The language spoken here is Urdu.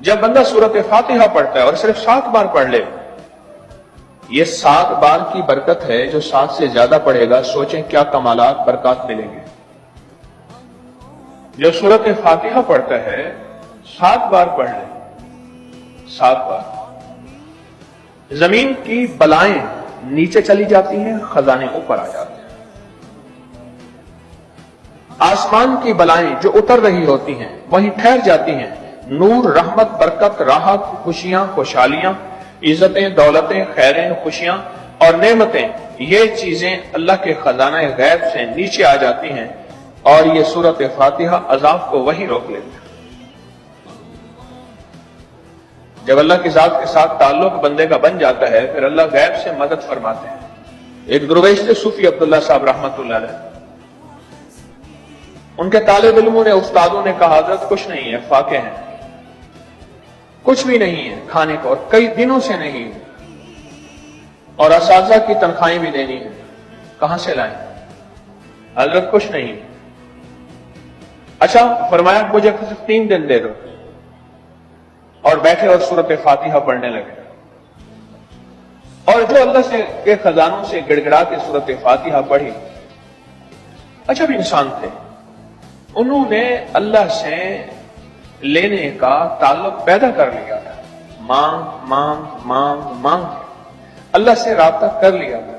جب بندہ سورت فاتحہ پڑھتا ہے اور صرف 7 بار پڑھ لے، یہ 7 بار کی برکت ہے، جو 7 سے زیادہ پڑھے گا سوچیں کیا کمالات برکات ملیں گے۔ جو سورت فاتحہ پڑھتا ہے 7 بار پڑھ لے، 7 بار، زمین کی بلائیں نیچے چلی جاتی ہیں، خزانے اوپر آ جاتے ہیں۔ آسمان کی بلائیں جو اتر رہی ہوتی ہیں وہیں ٹھہر جاتی ہیں۔ نور، رحمت، برکت، راحت، خوشیاں، خوشحالیاں، عزتیں، دولتیں، خیریں، خوشیاں اور نعمتیں، یہ چیزیں اللہ کے خزانہ غیب سے نیچے آ جاتی ہیں، اور یہ سورت فاتحہ عذاب کو وہیں روک لیتے ہیں۔ جب اللہ کی ذات کے ساتھ تعلق بندے کا بن جاتا ہے، پھر اللہ غیب سے مدد فرماتے ہیں۔ ایک درویش تھے صوفی عبداللہ صاحب رحمۃ اللہ علیہ، ان کے طالب علموں نے، استادوں نے کہا حضرت کچھ نہیں ہے، فاقے ہیں، کچھ بھی نہیں ہے کھانے کو، اور کئی دنوں سے نہیں، اور اساتذہ کی تنخواہیں بھی دینی ہے، کہاں سے لائیں؟ حضرت کچھ نہیں۔ اچھا، فرمایا مجھے 3 دن دے دو، اور بیٹھے اور سورت فاتحہ پڑھنے لگے، اور جو اللہ سے کے خزانوں سے گڑ گڑا کے سورت فاتحہ پڑھی۔ اچھا بھی انسان تھے، انہوں نے اللہ سے لینے کا تعلق پیدا کر لیا تھا، مانگ مانگ مانگ مانگ اللہ سے رابطہ کر لیا تھا۔